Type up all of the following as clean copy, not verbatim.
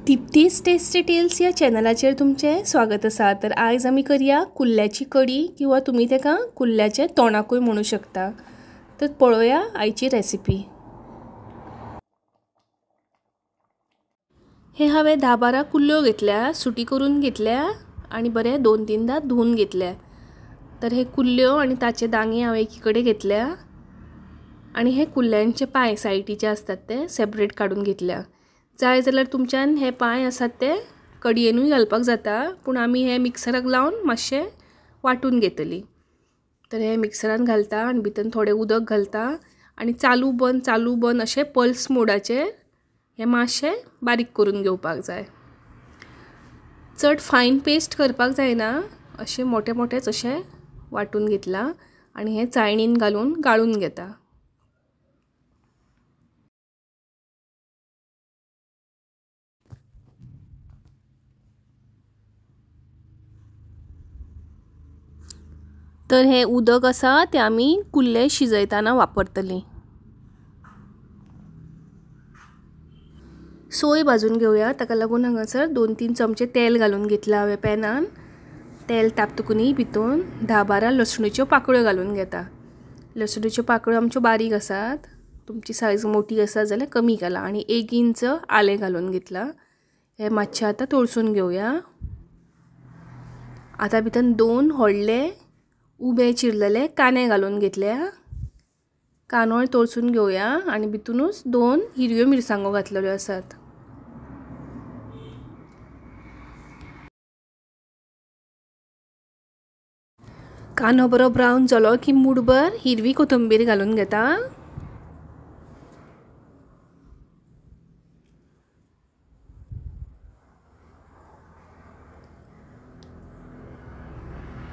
दीप्तीज tasty tales या चॅनलाचेर तुमचे स्वागत आसा। तर आयज आमी करया कुल्ल्याची कडी किंवा तुमी तेका कुल्ल्याचे तोंडाकूय म्हणू शकता। तर पळोवया आयची रेसिपी। हे हांवें 10-12 कुल्ल्यो घेतल्या, सुटी करून घेतल्या आणि बरे 2-3दा धुवन घेतल्या। तर हे कुल्ल्यो आणि ताचे दांगे हांवें एकीकडे घेतल्या आणि हे कुल्ल्यांचे पाय सायडीचे असतात ते सेपरेट काढून घेतल्या। जाय जाल्यार तुमच्यान हे पाय आसात ते कडयेनूय घालपाक जाता, पूण आमी हे मिक्सराक लावन मातशे वाटून घेतली। तर हे मिक्सरान घालता आणि भितर थोडे उदक घालता आणि चालू बंद अशे पल्स मोडाचेर हे मातशे बारीक करून घेवपाक जाय। चड फायन पेस्ट करपाक जायना, अशे मोठे मोठेच अशे वाटून घेतला आणि हे चाळणीन घालून गाळून घेता। तर हे उदक आसा ते आमी कुल्ले शिजयताना वापरतली। सोय भाजून घेवया, ताका लागून हांगासर 2-3 चमचे तेल घालून घेतला हांवें पॅनान। तेल तापतकूनी भितून 10-12 लसणीच्यो पाकळ्यो घालून घेता। लसणीच्यो पाकळ्यो आमच्यो बारीक आसात, तुमची सायज मोठी आसा जाल्यार कमी घाला। आणि 1 इंच आलें घालून घेतला। हे मातशे आतां तळसून घेवया। आतां भितर 2 व्हडले उबे चिरलेले कांदे घालून घेतल्या। कांदो तळसून घेवया आणि भितूनच 2 हिरव्यो मिरसांगो घातलेल्यो आसात। कांदो बरो ब्रावन जालो की मुठभर हिरवी कोथंबीर घालून घेता।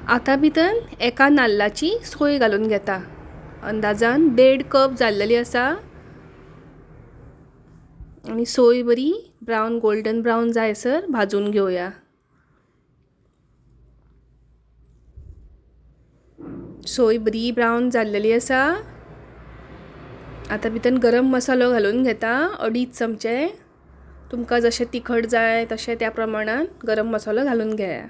आता भितर एका नाल्लाची सोय घालून घेता। अंदाजान 1.5 कप जाल्लेली आसा आणि सोय बरी ब्रावन गोल्डन ब्रावन जायसर भाजून घेवया। सोय बरी ब्रावन जाल्लेली आसा। आता भितर गरम मसालो घालून घेता 2.5 चमचे। तुमकां जशे तिखट जाय तशे त्या प्रमाणान गरम मसालो घालून घेया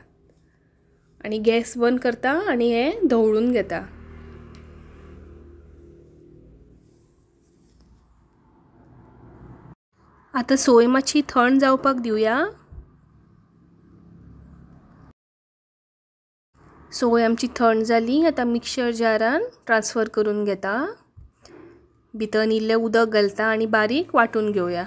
आणि गॅस बंद करता आणि हे धवळून घेता। आता सोय मातशी थंड जावपाक दिवया। सोय आमची थंड जाली, आता मिक्सर जारान ट्रान्सफर करून घेता। भितर इल्लें उदक घालता आणि बारीक वाटून घेवया।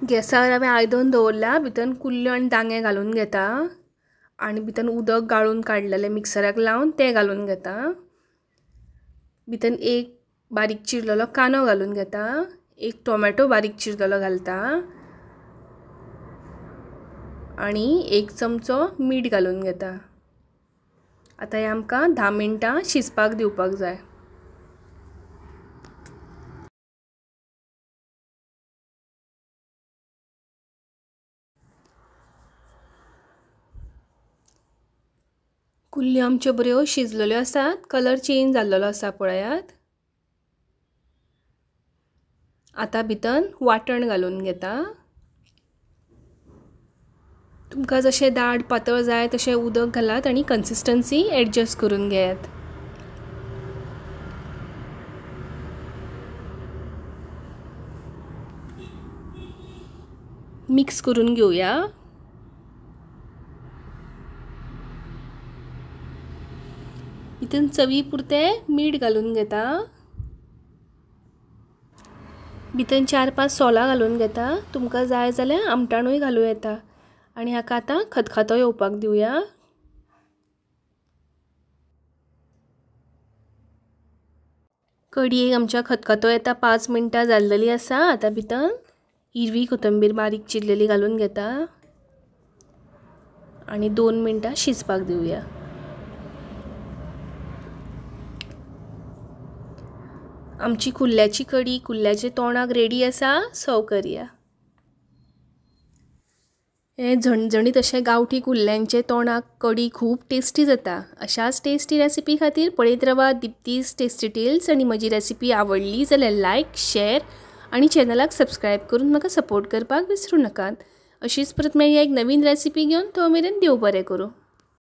गॅसार हांवें आयदन दवरला, भितर कुल्ल्यो आनी दांगे घालून घेता आणि भितर उदक गाळून काडलेले मिक्सराक लावन ते घालून घेता। भितर 1 बारीक चिरलेलो कांदो घालून घेता, 1 टोमॅटो बारीक चिरलेलो घालता आणि 1 चमचो मीठ घालून घेता। आता हे आमकां 10 मिनटां शिजपाक दिवपाक जाय। कुल्ल्यो आमच्यो बऱ्यो शिजलेल्यो आसात, कलर चेंज जाल्लो आसा पळयात। आता भितर वाटण घालून घेता। तुमकां जशें दाट पातळ जाय तशें उदक घालात आणि कन्सिस्टन्सी एडजस्ट करून घेयात। मिक्स करून घेवया। भितर चवी पुरते मीठ घालून घेता। भितर 4-5 सोलां घालून घेता। तुमकां जाय जाल्यार आमटाणूय घालूं येता आणि हाका आतां खतखतो येवपाक दिवया। कडयेक आमच्या खतखतो येता 5 मिनटां जाल्लेली आसा। आता भितर हिरवी कोथंबीर बारीक चिरलेली घालून घेता आणि 2 मिनटां शिजपाक दिवया। आमची कुल्ल्याची कडी कुल्ल्याचे तोंडाक रेडी आसा, सर्व करया। हे झणझणीत अशे गांवठी कुल्ल्यांचे तोंडाक कडी खूब टेस्टी जाता। अशाच टेस्टी रेसिपी खातीर पळयत रावा दीप्तीज टेस्टी टेल्स। आणि म्हजी रेसिपी आवडली जाल्यार लायक, शेअर आणि चॅनलाक सबस्क्राईब करून म्हाका सपोर्ट करपाक विसरूं नकात। अशीच परत मेळया एक नवीन रेसिपी घेवन, तो मेरेन देव बरें करूं।